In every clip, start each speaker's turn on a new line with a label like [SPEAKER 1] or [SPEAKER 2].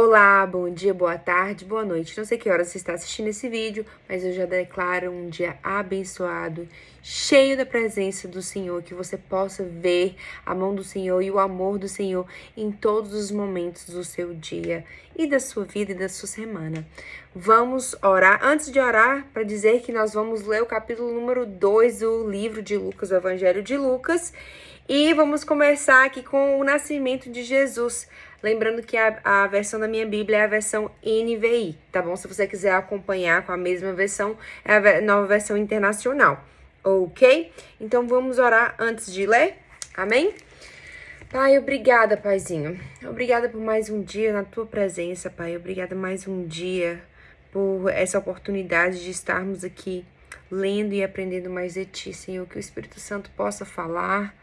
[SPEAKER 1] Olá, bom dia, boa tarde, boa noite. Não sei que horas você está assistindo esse vídeo, mas eu já declaro um dia abençoado, cheio da presença do Senhor, que você possa ver a mão do Senhor e o amor do Senhor em todos os momentos do seu dia e da sua vida e da sua semana. Vamos orar. Antes de orar, para dizer que nós vamos ler o capítulo número 2 do livro de Lucas, o Evangelho de Lucas, e vamos começar aqui com o nascimento de Jesus. Lembrando que a versão da minha Bíblia é a versão NVI, tá bom? Se você quiser acompanhar com a mesma versão, é a nova versão internacional, ok? Então vamos orar antes de ler, amém? Pai, obrigada, Paizinho. Obrigada por mais um dia na tua presença, Pai. Obrigada mais um dia por essa oportunidade de estarmos aqui lendo e aprendendo mais de ti, Senhor. Que o Espírito Santo possa falar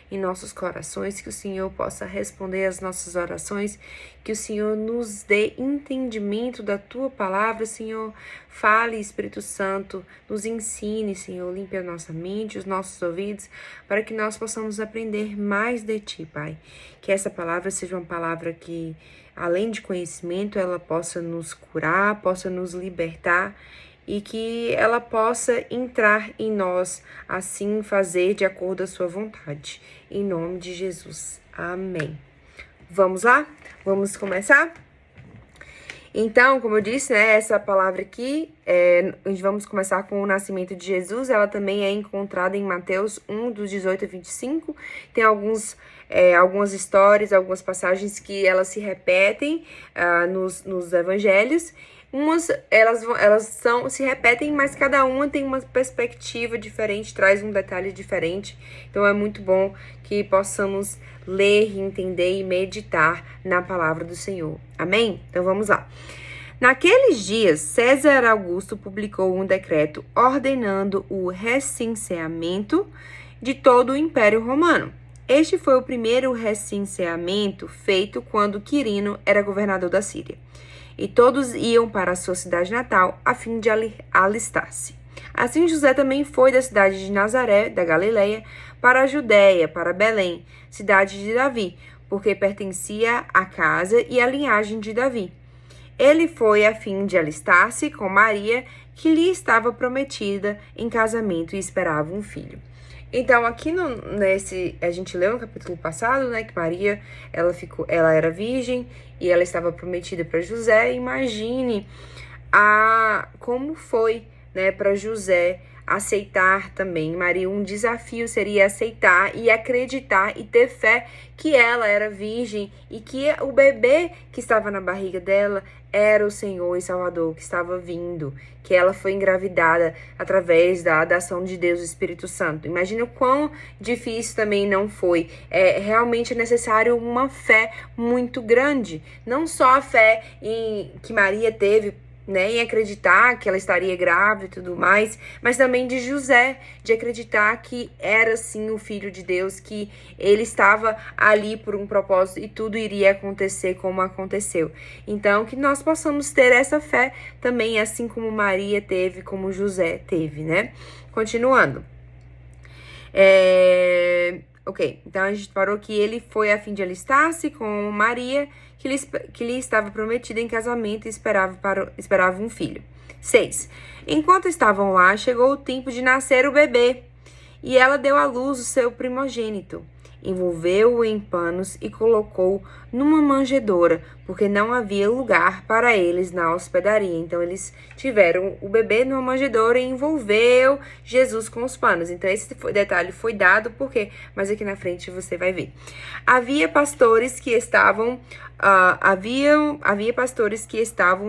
[SPEAKER 1] em nossos corações, que o Senhor possa responder às nossas orações, que o Senhor nos dê entendimento da tua palavra, Senhor. Fale, Espírito Santo, nos ensine, Senhor, limpe a nossa mente, os nossos ouvidos, para que nós possamos aprender mais de ti, Pai. Que essa palavra seja uma palavra que, além de conhecimento, ela possa nos curar, possa nos libertar, e que ela possa entrar em nós, assim fazer de acordo com a sua vontade. Em nome de Jesus. Amém. Vamos lá? Vamos começar? Então, como eu disse, né, essa palavra aqui, vamos começar com o nascimento de Jesus. Ela também é encontrada em Mateus 1, dos 18 a 25. Tem algumas histórias, algumas passagens que elas se repetem nos evangelhos. Elas se repetem, mas cada uma tem uma perspectiva diferente, traz um detalhe diferente. Então é muito bom que possamos ler, entender e meditar na palavra do Senhor. Amém? Então vamos lá. Naqueles dias, César Augusto publicou um decreto ordenando o recenseamento de todo o Império Romano. Este foi o primeiro recenseamento feito quando Quirino era governador da Síria. E todos iam para a sua cidade natal a fim de alistar-se. Assim, José também foi da cidade de Nazaré, da Galileia, para a Judéia, para Belém, cidade de Davi, porque pertencia à casa e à linhagem de Davi. Ele foi a fim de alistar-se com Maria, que lhe estava prometida em casamento e esperava um filho. Então, aqui a gente leu no capítulo passado, né, que Maria, ela era virgem e ela estava prometida para José. Imagine como foi, né, para José aceitar também. Maria, um desafio seria aceitar e acreditar e ter fé que ela era virgem e que o bebê que estava na barriga dela era o Senhor e Salvador que estava vindo, que ela foi engravidada através da ação de Deus, o Espírito Santo. Imagina o quão difícil também não foi. Realmente é necessário uma fé muito grande, não só a fé que Maria teve, né, em acreditar que ela estaria grávida e tudo mais, mas também de José, de acreditar que era sim o Filho de Deus, que ele estava ali por um propósito e tudo iria acontecer como aconteceu. Então, que nós possamos ter essa fé também, assim como Maria teve, como José teve, né? Continuando. Ok, então a gente parou que ele foi a fim de alistar-se com Maria, que lhe estava prometida em casamento e esperava um filho. 6. Enquanto estavam lá, chegou o tempo de nascer o bebê, e ela deu à luz o seu primogênito. Envolveu-o em panos e colocou numa manjedoura, porque não havia lugar para eles na hospedaria. Então, eles tiveram o bebê numa manjedoura e envolveu Jesus com os panos. Então, esse detalhe foi dado, porque, mas aqui na frente você vai ver. Havia pastores que estavam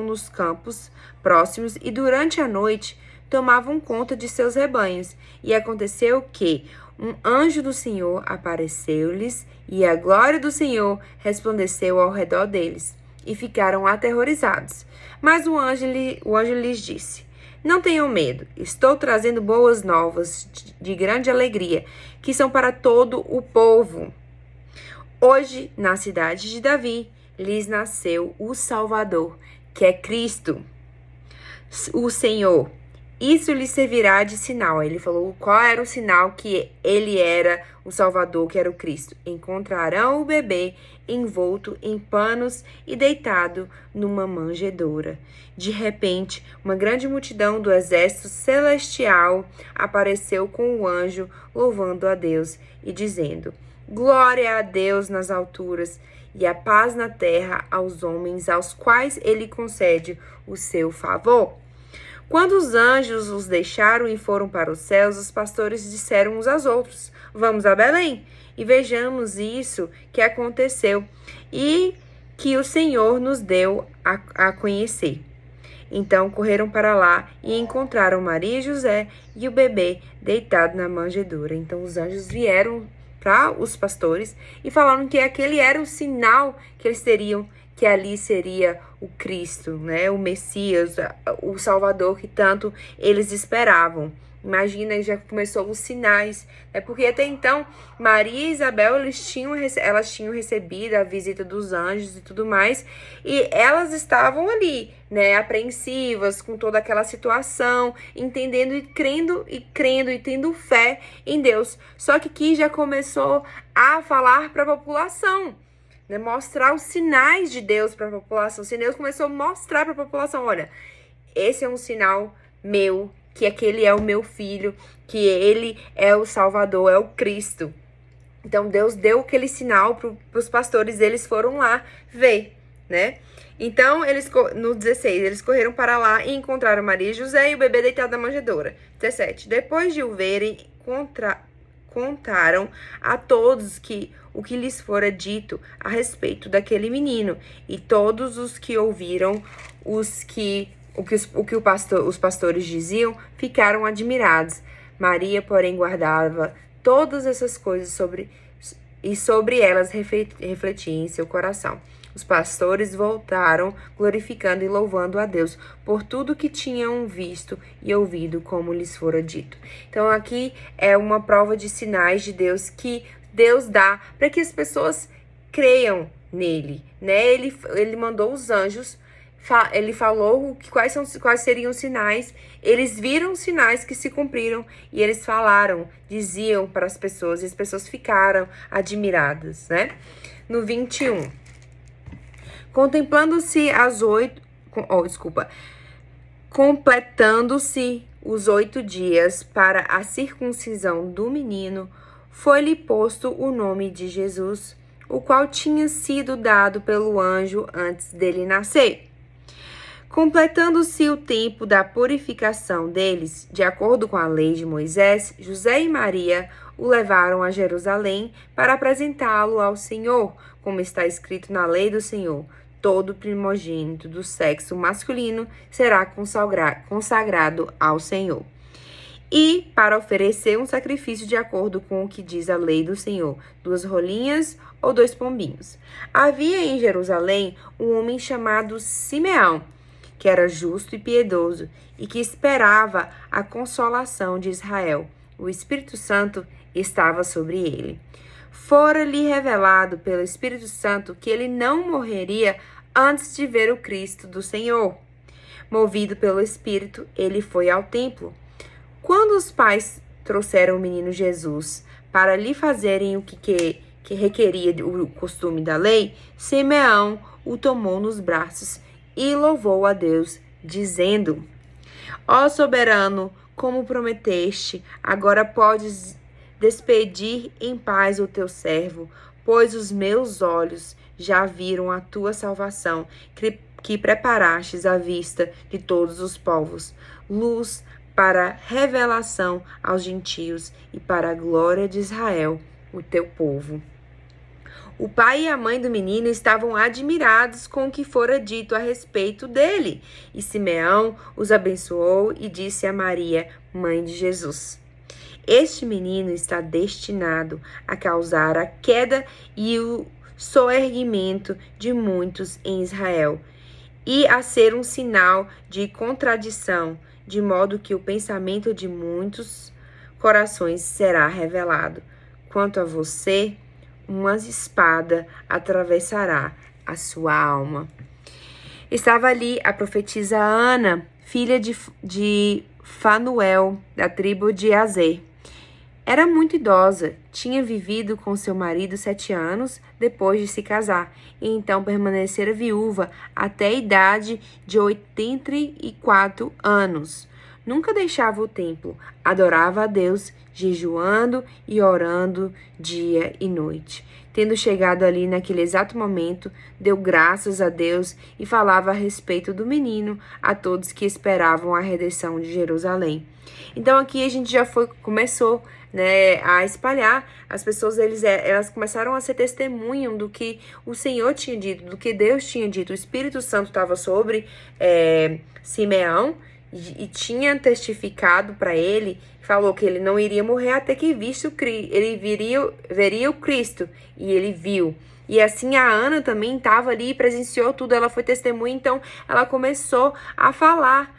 [SPEAKER 1] nos campos próximos e durante a noite tomavam conta de seus rebanhos. E aconteceu que um anjo do Senhor apareceu-lhes e a glória do Senhor resplandeceu ao redor deles e ficaram aterrorizados. Mas o anjo lhes disse: Não tenham medo, estou trazendo boas novas de grande alegria, que são para todo o povo. Hoje, na cidade de Davi, lhes nasceu o Salvador, que é Cristo, o Senhor. Isso lhe servirá de sinal. Ele falou qual era o sinal que ele era o Salvador, que era o Cristo. Encontrarão o bebê envolto em panos e deitado numa manjedoura. De repente, uma grande multidão do exército celestial apareceu com o anjo, louvando a Deus e dizendo: Glória a Deus nas alturas e a paz na terra aos homens aos quais ele concede o seu favor. Quando os anjos os deixaram e foram para os céus, os pastores disseram uns aos outros: Vamos a Belém e vejamos isso que aconteceu e que o Senhor nos deu a conhecer. Então correram para lá e encontraram Maria e José e o bebê deitado na manjedoura. Então os anjos vieram para os pastores e falaram que aquele era o sinal que eles teriam, que ali seria o Cristo, né? O Messias, o Salvador que tanto eles esperavam. Imagina, já começou os sinais, né? Porque até então, Maria e Isabel, elas tinham recebido a visita dos anjos e tudo mais, e elas estavam ali, né, apreensivas com toda aquela situação, entendendo e crendo e tendo fé em Deus. Só que aqui já começou a falar para a população, né, mostrar os sinais de Deus para a população. Se Deus começou a mostrar para a população, olha, esse é um sinal meu, que aquele é o meu filho, que ele é o Salvador, é o Cristo. Então, Deus deu aquele sinal para os pastores, eles foram lá ver, né? Então, no 16, eles correram para lá e encontraram Maria e José e o bebê deitado na manjedoura. 17, depois de o verem, contaram a todos o que lhes fora dito a respeito daquele menino. E todos os que ouviram os pastores diziam, ficaram admirados. Maria, porém, guardava todas essas coisas sobre elas refletia em seu coração. Os pastores voltaram, glorificando e louvando a Deus por tudo que tinham visto e ouvido, como lhes fora dito. Então, aqui é uma prova de sinais de Deus que Deus dá para que as pessoas creiam nele, né? Ele mandou os anjos. Ele falou quais seriam os sinais. Eles viram os sinais que se cumpriram e eles diziam para as pessoas, e as pessoas ficaram admiradas, né? No 21, completando-se os 8 dias para a circuncisão do menino, foi-lhe posto o nome de Jesus, o qual tinha sido dado pelo anjo antes dele nascer. Completando-se o tempo da purificação deles, de acordo com a lei de Moisés, José e Maria o levaram a Jerusalém para apresentá-lo ao Senhor, como está escrito na lei do Senhor. Todo primogênito do sexo masculino será consagrado ao Senhor. E para oferecer um sacrifício de acordo com o que diz a lei do Senhor, 2 rolinhas ou 2 pombinhos. Havia em Jerusalém um homem chamado Simeão, que era justo e piedoso, e que esperava a consolação de Israel. O Espírito Santo estava sobre ele. Fora-lhe revelado pelo Espírito Santo que ele não morreria antes de ver o Cristo do Senhor. Movido pelo Espírito, ele foi ao templo. Quando os pais trouxeram o menino Jesus para lhe fazerem o que requeria o costume da lei, Simeão o tomou nos braços e louvou a Deus, dizendo: Ó soberano, como prometeste, agora podes despedir em paz o teu servo, pois os meus olhos já viram a tua salvação, que preparastes à vista de todos os povos, luz para revelação aos gentios e para a glória de Israel, o teu povo. O pai e a mãe do menino estavam admirados com o que fora dito a respeito dele. E Simeão os abençoou e disse a Maria, mãe de Jesus: Este menino está destinado a causar a queda e o soerguimento de muitos em Israel, e a ser um sinal de contradição, de modo que o pensamento de muitos corações será revelado. Quanto a você, uma espada atravessará a sua alma. Estava ali a profetisa Ana, filha de Fanuel, da tribo de Azer. Era muito idosa, tinha vivido com seu marido 7 anos depois de se casar, e então permanecera viúva até a idade de 84 anos. Nunca deixava o templo, adorava a Deus, jejuando e orando dia e noite. Tendo chegado ali naquele exato momento, deu graças a Deus e falava a respeito do menino a todos que esperavam a redenção de Jerusalém. Então aqui a gente já começou, né, a espalhar. As pessoas, elas começaram a ser testemunham do que o Senhor tinha dito, do que Deus tinha dito. O Espírito Santo estava sobre Simeão e tinha testificado para ele, falou que ele não iria morrer até que ele veria o Cristo, e ele viu. E assim a Ana também estava ali, presenciou tudo, ela foi testemunha, então ela começou a falar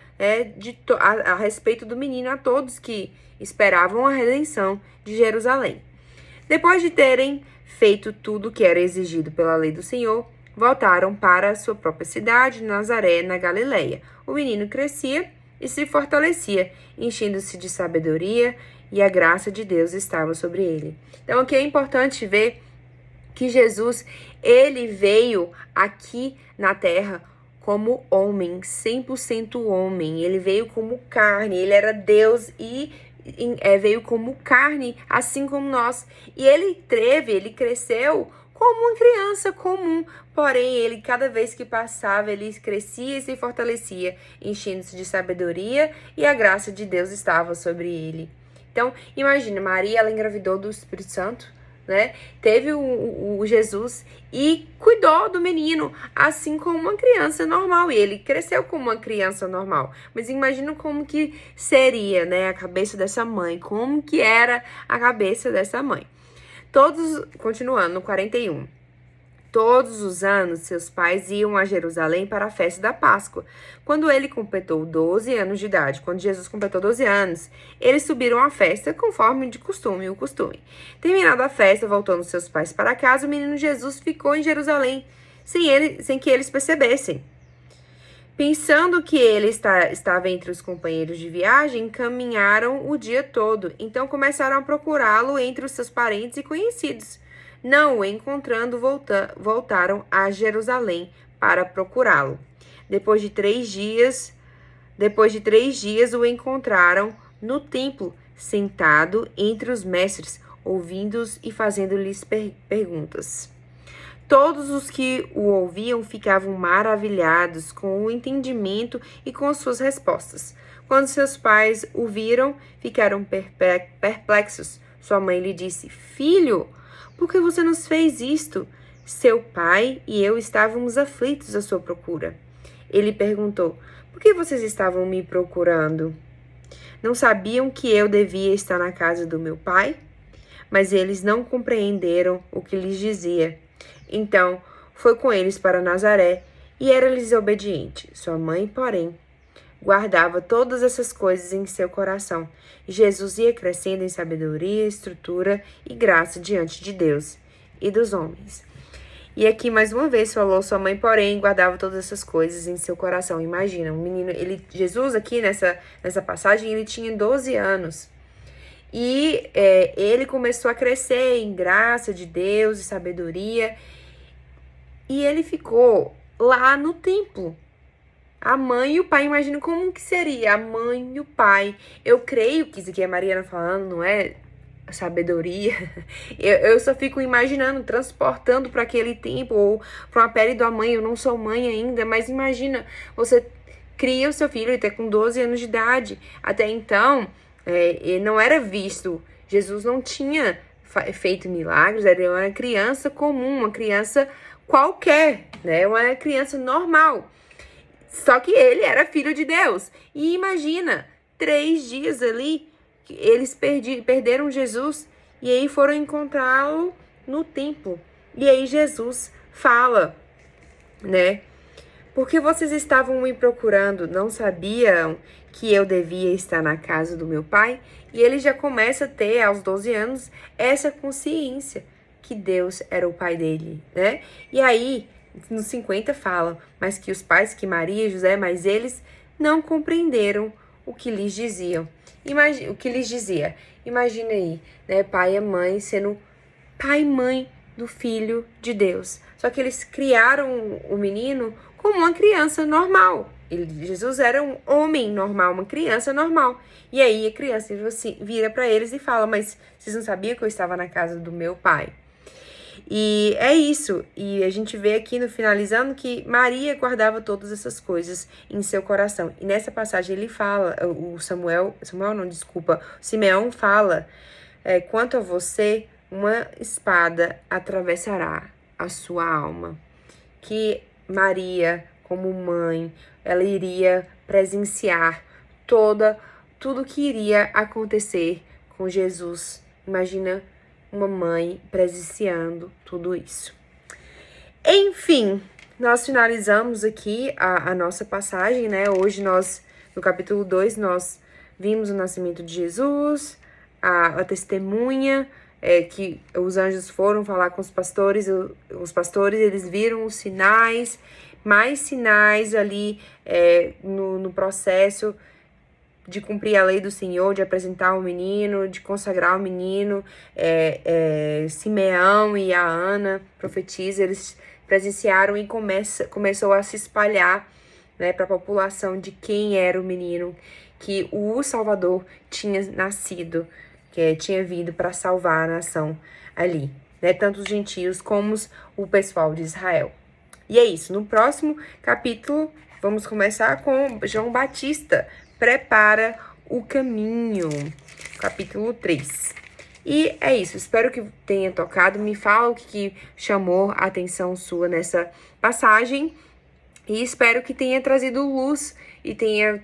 [SPEAKER 1] a respeito do menino a todos que esperavam a redenção de Jerusalém. Depois de terem feito tudo o que era exigido pela lei do Senhor, voltaram para a sua própria cidade, Nazaré, na Galileia. O menino crescia e se fortalecia, enchendo-se de sabedoria, e a graça de Deus estava sobre ele. Então aqui é importante ver que Jesus, ele veio aqui na terra como homem, 100% homem. Ele veio como carne, ele era Deus e veio como carne, assim como nós. E ele cresceu como uma criança comum, porém ele, cada vez que passava, ele crescia e se fortalecia, enchendo-se de sabedoria, e a graça de Deus estava sobre ele. Então, imagina, Maria, ela engravidou do Espírito Santo, né? Teve o Jesus e cuidou do menino, assim como uma criança normal. E ele cresceu como uma criança normal. Mas imagina como que seria, né, a cabeça dessa mãe, como que era a cabeça dessa mãe. Continuando, no 41. Todos os anos, seus pais iam a Jerusalém para a festa da Páscoa. Quando ele completou 12 anos de idade, quando Jesus completou 12 anos, eles subiram à festa conforme o costume. Terminada a festa, voltando seus pais para casa, o menino Jesus ficou em Jerusalém, sem que eles percebessem. Pensando que ele estava entre os companheiros de viagem, caminharam o dia todo. Então começaram a procurá-lo entre os seus parentes e conhecidos. Não o encontrando, voltaram a Jerusalém para procurá-lo. Depois de 3 dias, o encontraram no templo, sentado entre os mestres, ouvindo-os e fazendo-lhes perguntas. Todos os que o ouviam ficavam maravilhados com o entendimento e com suas respostas. Quando seus pais o viram, ficaram perplexos. Sua mãe lhe disse: Filho, por que você nos fez isto? Seu pai e eu estávamos aflitos à sua procura. Ele perguntou: Por que vocês estavam me procurando? Não sabiam que eu devia estar na casa do meu pai? Mas eles não compreenderam o que lhes dizia. Então, foi com eles para Nazaré e era-lhes obediente. Sua mãe, porém, guardava todas essas coisas em seu coração. E Jesus ia crescendo em sabedoria, estrutura e graça diante de Deus e dos homens. E aqui, mais uma vez, falou: sua mãe, porém, guardava todas essas coisas em seu coração. Imagina, um menino, Jesus aqui nessa passagem, ele tinha 12 anos. E ele começou a crescer em graça de Deus e sabedoria. E ele ficou lá no templo. A mãe e o pai, imagina como que seria a mãe e o pai. Eu creio que isso aqui é Mariana falando, não é sabedoria. Eu só fico imaginando, transportando para aquele tempo, ou para uma pele da mãe. Eu não sou mãe ainda, mas imagina, você cria o seu filho até com 12 anos de idade. Até então, ele não era visto. Jesus não tinha feito milagres, era uma criança comum, uma criança qualquer, né? Uma criança normal. Só que ele era filho de Deus. E imagina, 3 dias ali, eles perderam Jesus e aí foram encontrá-lo no templo. E aí Jesus fala, né? Porque vocês estavam me procurando, não sabiam que eu devia estar na casa do meu pai? E ele já começa a ter, aos 12 anos, essa consciência que Deus era o pai dele, né? E aí, nos 50 fala, mas que os pais, que Maria e José, mas eles não compreenderam o que lhes diziam. O que lhes dizia. Imagina aí, né, pai e mãe sendo pai e mãe do Filho de Deus. Só que eles criaram o menino como uma criança normal. Jesus era um homem normal, uma criança normal. E aí a criança vira para eles e fala, mas vocês não sabiam que eu estava na casa do meu pai? E é isso. E a gente vê aqui no finalizando que Maria guardava todas essas coisas em seu coração. E nessa passagem ele fala, o Simeão fala, quanto a você, uma espada atravessará a sua alma. Que Maria, como mãe, ela iria presenciar tudo que iria acontecer com Jesus. Imagina uma mãe presenciando tudo isso. Enfim, nós finalizamos aqui a nossa passagem, né? Hoje no capítulo 2, nós vimos o nascimento de Jesus, a testemunha, que os anjos foram falar com os pastores eles viram os sinais, mais sinais ali no processo de cumprir a lei do Senhor, de apresentar o menino, de consagrar o menino. Simeão e a Ana, profetisa, eles presenciaram e começou a se espalhar, né, para a população de quem era o menino, que o Salvador tinha nascido, que tinha vindo para salvar a nação ali, né, tanto os gentios como o pessoal de Israel. E é isso, no próximo capítulo vamos começar com João Batista, prepara o caminho, capítulo 3. E é isso, espero que tenha tocado, me fala o que chamou a atenção sua nessa passagem, e espero que tenha trazido luz e tenha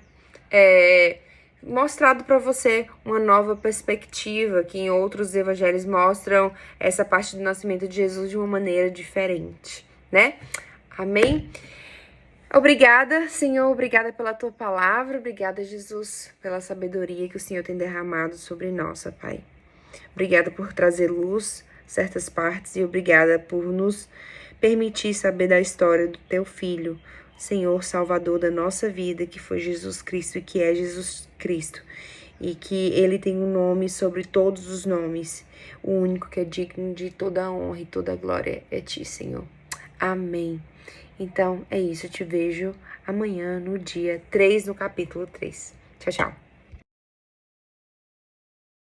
[SPEAKER 1] mostrado para você uma nova perspectiva, que em outros evangelhos mostram essa parte do nascimento de Jesus de uma maneira diferente, né? Amém? Obrigada, Senhor, obrigada pela Tua palavra, obrigada, Jesus, pela sabedoria que o Senhor tem derramado sobre nós, Pai. Obrigada por trazer luz certas partes e obrigada por nos permitir saber da história do Teu Filho, Senhor, Salvador da nossa vida, que foi Jesus Cristo e que é Jesus Cristo, e que Ele tem um nome sobre todos os nomes, o único que é digno de toda a honra e toda a glória é Ti, Senhor. Amém. Então, é isso. Eu te vejo amanhã no dia 3, no capítulo 3. Tchau, tchau.